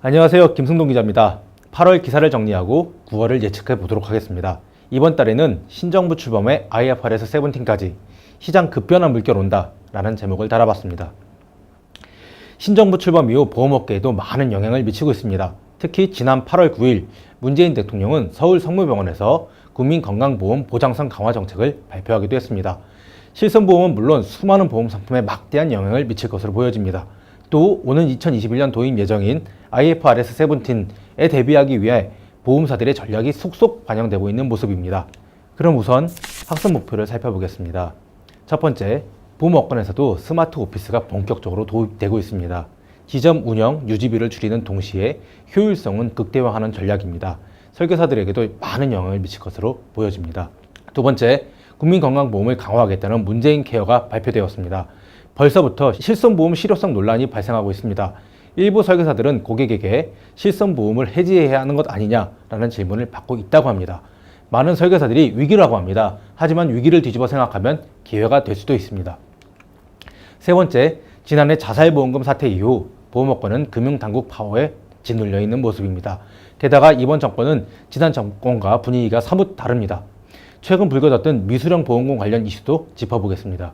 안녕하세요, 김승동 기자입니다. 8월 기사를 정리하고 9월을 예측해 보도록 하겠습니다. 이번 달에는 신정부 출범에 IFRS 17까지 시장 급변한 물결 온다 라는 제목을 달아봤습니다. 신정부 출범 이후 보험업계에도 많은 영향을 미치고 있습니다. 특히 지난 8월 9일 문재인 대통령은 서울 성모병원에서 국민건강보험 보장성 강화 정책을 발표하기도 했습니다. 실손보험은 물론 수많은 보험 상품에 막대한 영향을 미칠 것으로 보여집니다. 또 오는 2021년 도입 예정인 IFRS 17에 대비하기 위해 보험사들의 전략이 속속 반영되고 있는 모습입니다. 그럼 우선 학습 목표를 살펴보겠습니다. 첫 번째, 보험업권에서도 스마트 오피스가 본격적으로 도입되고 있습니다. 지점 운영, 유지비를 줄이는 동시에 효율성은 극대화하는 전략입니다. 설계사들에게도 많은 영향을 미칠 것으로 보여집니다. 두 번째, 국민건강보험을 강화하겠다는 문재인 케어가 발표되었습니다. 벌써부터 실손보험 실효성 논란이 발생하고 있습니다. 일부 설계사들은 고객에게 실손보험을 해지해야 하는 것 아니냐라는 질문을 받고 있다고 합니다. 많은 설계사들이 위기라고 합니다. 하지만 위기를 뒤집어 생각하면 기회가 될 수도 있습니다. 세 번째, 지난해 자살보험금 사태 이후 보험업권은 금융당국 파워에 짓눌려 있는 모습입니다. 게다가 이번 정권은 지난 정권과 분위기가 사뭇 다릅니다. 최근 불거졌던 미수령 보험금 관련 이슈도 짚어보겠습니다.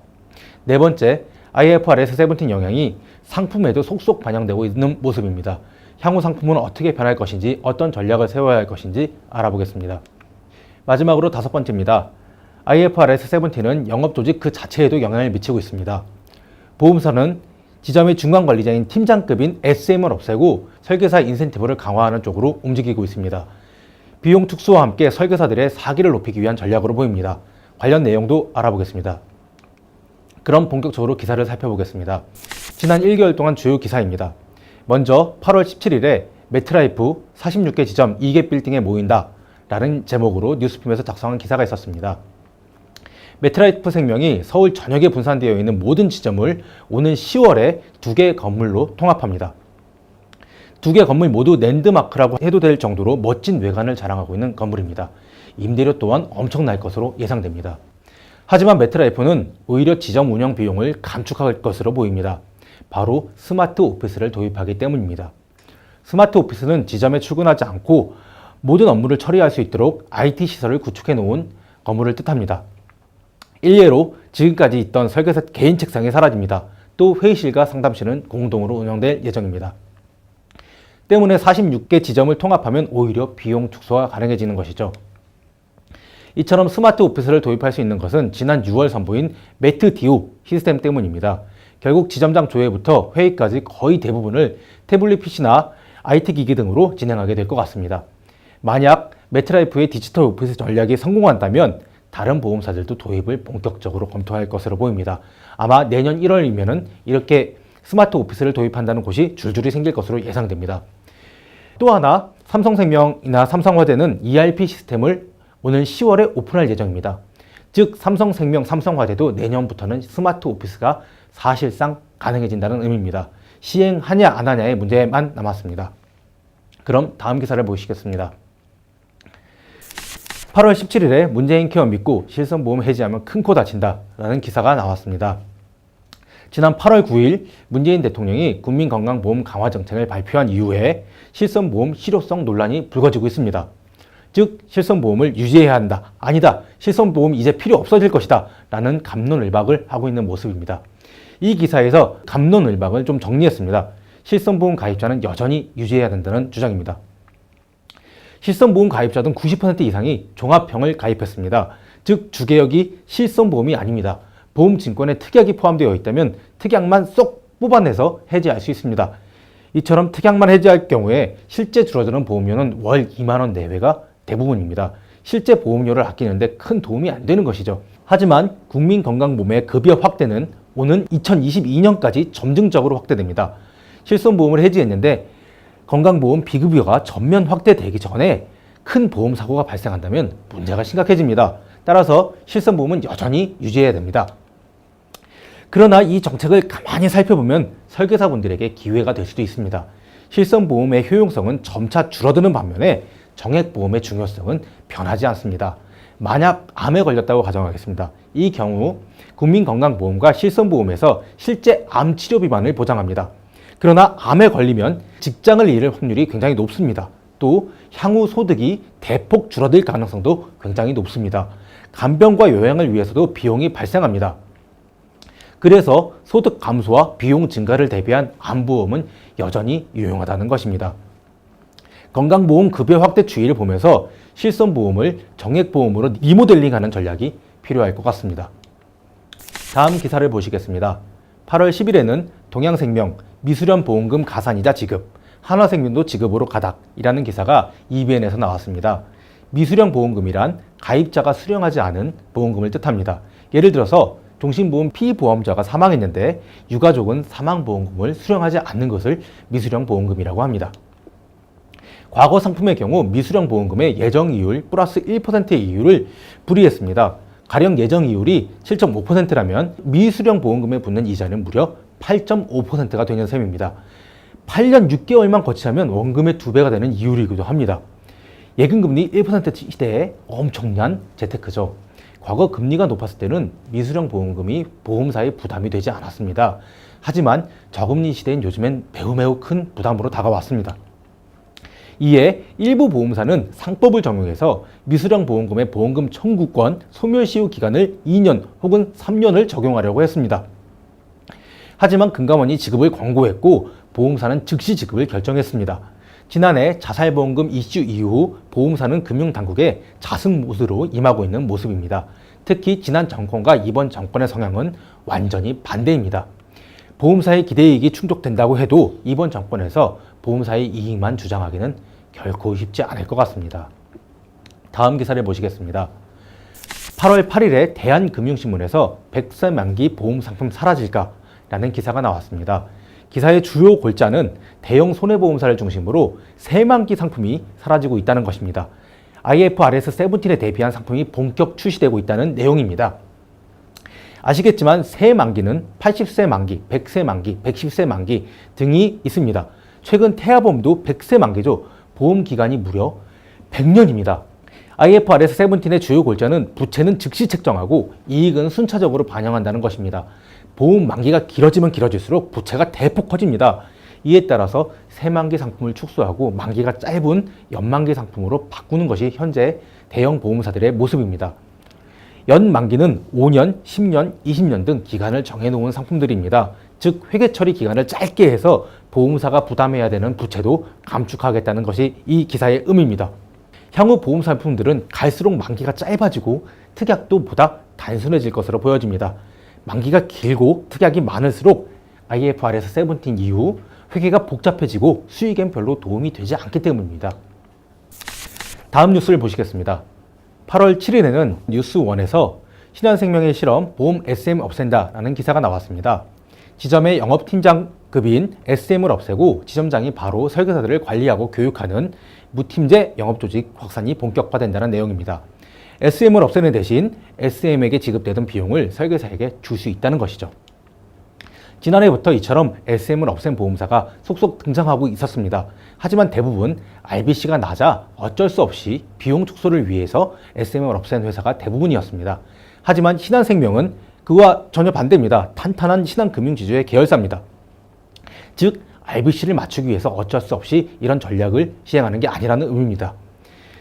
네 번째, IFRS 17 영향이 상품에도 속속 반영되고 있는 모습입니다. 향후 상품은 어떻게 변할 것인지, 어떤 전략을 세워야 할 것인지 알아보겠습니다. 마지막으로 다섯 번째입니다. IFRS 17은 영업조직 그 자체에도 영향을 미치고 있습니다. 보험사는 지점의 중간관리자인 팀장급인 SM을 없애고 설계사 인센티브를 강화하는 쪽으로 움직이고 있습니다. 비용 축소와 함께 설계사들의 사기를 높이기 위한 전략으로 보입니다. 관련 내용도 알아보겠습니다. 그럼 본격적으로 기사를 살펴보겠습니다. 지난 1개월 동안 주요 기사입니다. 먼저 8월 17일에 메트라이프 46개 지점 2개 빌딩에 모인다 라는 제목으로 뉴스룸에서 작성한 기사가 있었습니다. 메트라이프 생명이 서울 전역에 분산되어 있는 모든 지점을 오는 10월에 2개 건물로 통합합니다. 2개 건물 모두 랜드마크라고 해도 될 정도로 멋진 외관을 자랑하고 있는 건물입니다. 임대료 또한 엄청날 것으로 예상됩니다. 하지만 메트라이프는 오히려 지점 운영 비용을 감축할 것으로 보입니다. 바로 스마트 오피스를 도입하기 때문입니다. 스마트 오피스는 지점에 출근하지 않고 모든 업무를 처리할 수 있도록 IT 시설을 구축해 놓은 건물을 뜻합니다. 일례로 지금까지 있던 설계사 개인 책상이 사라집니다. 또 회의실과 상담실은 공동으로 운영될 예정입니다. 때문에 46개 지점을 통합하면 오히려 비용 축소가 가능해지는 것이죠. 이처럼 스마트 오피스를 도입할 수 있는 것은 지난 6월 선보인 매트디오 시스템 때문입니다. 결국 지점장 조회부터 회의까지 거의 대부분을 태블릿 PC나 IT 기기 등으로 진행하게 될 것 같습니다. 만약 메트라이프의 디지털 오피스 전략이 성공한다면 다른 보험사들도 도입을 본격적으로 검토할 것으로 보입니다. 아마 내년 1월이면 이렇게 스마트 오피스를 도입한다는 곳이 줄줄이 생길 것으로 예상됩니다. 또 하나, 삼성생명이나 삼성화재는 ERP 시스템을 오는 10월에 오픈할 예정입니다. 즉 삼성생명, 삼성화재도 내년부터는 스마트 오피스가 사실상 가능해진다는 의미입니다. 시행하냐 안 하냐의 문제만 남았습니다. 그럼 다음 기사를 보시겠습니다. 8월 17일에 문재인 케어 믿고 실손보험 해지하면 큰 코 다친다 라는 기사가 나왔습니다. 지난 8월 9일 문재인 대통령이 국민건강보험 강화 정책을 발표한 이후에 실손보험 실효성 논란이 불거지고 있습니다. 즉 실손보험을 유지해야 한다, 아니다, 실손보험 이제 필요 없어질 것이다 라는 갑론을박을 하고 있는 모습입니다. 이 기사에서 갑론을박을 좀 정리했습니다. 실손보험 가입자는 여전히 유지해야 된다는 주장입니다. 실손보험 가입자든 90% 이상이 종합형을 가입했습니다. 즉 주계역이 실손보험이 아닙니다. 보험증권에 특약이 포함되어 있다면 특약만 쏙 뽑아내서 해지할 수 있습니다. 이처럼 특약만 해지할 경우에 실제 줄어드는 보험료는 월 2만 원 내외가 대부분입니다. 실제 보험료를 아끼는데 큰 도움이 안 되는 것이죠. 하지만 국민건강보험의 급여 확대는 오는 2022년까지 점증적으로 확대됩니다. 실손보험을 해지했는데 건강보험 비급여가 전면 확대되기 전에 큰 보험사고가 발생한다면 문제가 심각해집니다. 따라서 실손보험은 여전히 유지해야 됩니다. 그러나 이 정책을 가만히 살펴보면 설계사분들에게 기회가 될 수도 있습니다. 실손보험의 효용성은 점차 줄어드는 반면에 정액보험의 중요성은 변하지 않습니다. 만약 암에 걸렸다고 가정하겠습니다. 이 경우 국민건강보험과 실손보험에서 실제 암 치료 비만을 보장합니다. 그러나 암에 걸리면 직장을 잃을 확률이 굉장히 높습니다. 또 향후 소득이 대폭 줄어들 가능성도 굉장히 높습니다. 간병과 요양을 위해서도 비용이 발생합니다. 그래서 소득 감소와 비용 증가를 대비한 암보험은 여전히 유용하다는 것입니다. 건강보험 급여 확대 추이를 보면서 실손보험을 정액보험으로 리모델링하는 전략이 필요할 것 같습니다. 다음 기사를 보시겠습니다. 8월 10일에는 동양생명 미수령 보험금 가산이자 지급, 한화생명도 지급으로 가닥이라는 기사가 EBN에서 나왔습니다. 미수령 보험금이란 가입자가 수령하지 않은 보험금을 뜻합니다. 예를 들어서 종신보험 피보험자가 사망했는데 유가족은 사망보험금을 수령하지 않는 것을 미수령 보험금이라고 합니다. 과거 상품의 경우 미수령 보험금의 예정이율 플러스 1%의 이율을 불이했습니다. 가령 예정이율이 7.5%라면 미수령 보험금에 붙는 이자는 무려 8.5%가 되는 셈입니다. 8년 6개월만 거치하면 원금의 2배가 되는 이율이기도 합니다. 예금금리 1% 시대에 엄청난 재테크죠. 과거 금리가 높았을 때는 미수령 보험금이 보험사에 부담이 되지 않았습니다. 하지만 저금리 시대인 요즘엔 매우 큰 부담으로 다가왔습니다. 이에 일부 보험사는 상법을 적용해서 미수령 보험금의 보험금 청구권 소멸시효 기간을 2년 혹은 3년을 적용하려고 했습니다. 하지만 금감원이 지급을 권고했고 보험사는 즉시 지급을 결정했습니다. 지난해 자살보험금 이슈 이후 보험사는 금융당국에 자승모드로 임하고 있는 모습입니다. 특히 지난 정권과 이번 정권의 성향은 완전히 반대입니다. 보험사의 기대이익이 충족된다고 해도 이번 정권에서 보험사의 이익만 주장하기는 결코 쉽지 않을 것 같습니다. 다음 기사를 보시겠습니다. 8월 8일에 대한금융신문에서 100세 만기 보험상품 사라질까? 라는 기사가 나왔습니다. 기사의 주요 골자는 대형 손해보험사를 중심으로 새만기 상품이 사라지고 있다는 것입니다. IFRS 17에 대비한 상품이 본격 출시되고 있다는 내용입니다. 아시겠지만 새만기는 80세 만기, 100세 만기, 110세 만기 등이 있습니다. 최근 태아보험도 100세 만기죠. 보험 기간이 무려 100년입니다. IFRS 17의 주요 골자는 부채는 즉시 책정하고 이익은 순차적으로 반영한다는 것입니다. 보험 만기가 길어지면 길어질수록 부채가 대폭 커집니다. 이에 따라서 새만기 상품을 축소하고 만기가 짧은 연만기 상품으로 바꾸는 것이 현재 대형 보험사들의 모습입니다. 연만기는 5년, 10년, 20년 등 기간을 정해놓은 상품들입니다. 즉 회계 처리 기간을 짧게 해서 보험사가 부담해야 되는 부채도 감축하겠다는 것이 이 기사의 의미입니다. 향후 보험 상품들은 갈수록 만기가 짧아지고 특약도 보다 단순해질 것으로 보여집니다. 만기가 길고 특약이 많을수록 IFRS 17 이후 회계가 복잡해지고 수익엔 별로 도움이 되지 않기 때문입니다. 다음 뉴스를 보시겠습니다. 8월 7일에는 뉴스원에서 신한생명의 실험 보험 SM 없앤다라는 기사가 나왔습니다. 지점의 영업팀장급인 SM을 없애고 지점장이 바로 설계사들을 관리하고 교육하는 무팀제 영업조직 확산이 본격화된다는 내용입니다. SM을 없애는 대신 SM에게 지급되던 비용을 설계사에게 줄 수 있다는 것이죠. 지난해부터 이처럼 SM을 없앤 보험사가 속속 등장하고 있었습니다. 하지만 대부분 RBC가 낮아 어쩔 수 없이 비용 축소를 위해서 SM을 없앤 회사가 대부분이었습니다. 하지만 신한생명은 그와 전혀 반대입니다. 탄탄한 신한금융지주의 계열사입니다. 즉 RBC를 맞추기 위해서 어쩔 수 없이 이런 전략을 시행하는 게 아니라는 의미입니다.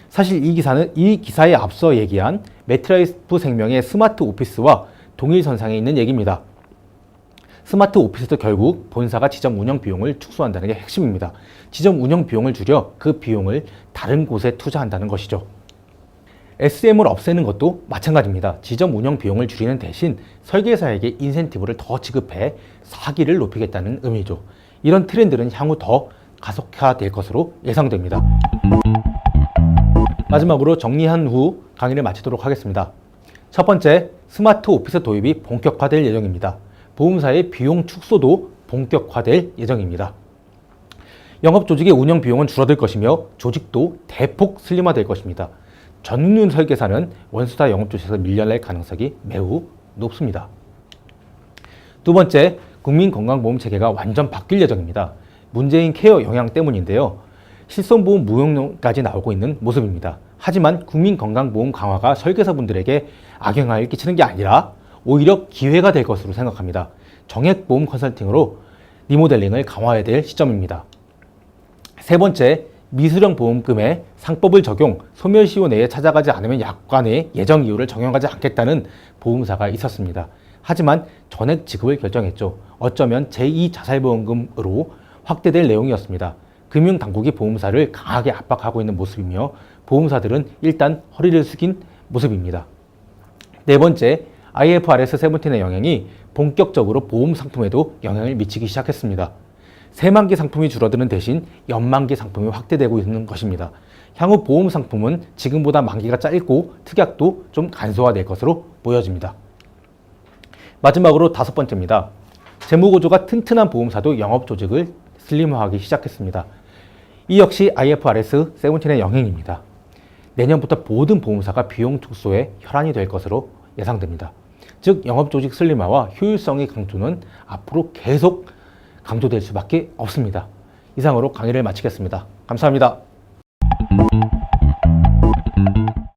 사실 이 기사에 앞서 얘기한 메트라이프 생명의 스마트 오피스와 동일선상에 있는 얘기입니다. 스마트 오피스도 결국 본사가 지점 운영 비용을 축소한다는 게 핵심입니다. 지점 운영 비용을 줄여 그 비용을 다른 곳에 투자한다는 것이죠. SM을 없애는 것도 마찬가지입니다. 지점 운영 비용을 줄이는 대신 설계사에게 인센티브를 더 지급해 사기를 높이겠다는 의미죠. 이런 트렌드는 향후 더 가속화될 것으로 예상됩니다. 마지막으로 정리한 후 강의를 마치도록 하겠습니다. 첫 번째, 스마트 오피스 도입이 본격화될 예정입니다. 보험사의 비용 축소도 본격화될 예정입니다. 영업조직의 운영 비용은 줄어들 것이며 조직도 대폭 슬림화될 것입니다. 전윤 설계사는 원수사 영업조직에서 밀려날 가능성이 매우 높습니다. 두 번째, 국민건강보험 체계가 완전 바뀔 예정입니다. 문재인 케어 영향 때문인데요. 실손보험 무용론까지 나오고 있는 모습입니다. 하지만 국민건강보험 강화가 설계사분들에게 악영향을 끼치는 게 아니라 오히려 기회가 될 것으로 생각합니다. 정액보험 컨설팅으로 리모델링을 강화해야 될 시점입니다. 세 번째, 미수령 보험금에 상법을 적용, 소멸시효 내에 찾아가지 않으면 약관의 예정 이유를 적용하지 않겠다는 보험사가 있었습니다. 하지만 전액 지급을 결정했죠. 어쩌면 제2자살보험금으로 확대될 내용이었습니다. 금융당국이 보험사를 강하게 압박하고 있는 모습이며 보험사들은 일단 허리를 숙인 모습입니다. 네 번째, IFRS 17의 영향이 본격적으로 보험 상품에도 영향을 미치기 시작했습니다. 새만기 상품이 줄어드는 대신 연만기 상품이 확대되고 있는 것입니다. 향후 보험 상품은 지금보다 만기가 짧고 특약도 좀 간소화될 것으로 보여집니다. 마지막으로 다섯 번째입니다. 재무구조가 튼튼한 보험사도 영업조직을 슬림화하기 시작했습니다. 이 역시 IFRS 17의 영향입니다. 내년부터 모든 보험사가 비용 축소에 혈안이 될 것으로 예상됩니다. 즉 영업조직 슬림화와 효율성의 강조는 앞으로 계속 강조될 수밖에 없습니다. 이상으로 강의를 마치겠습니다. 감사합니다.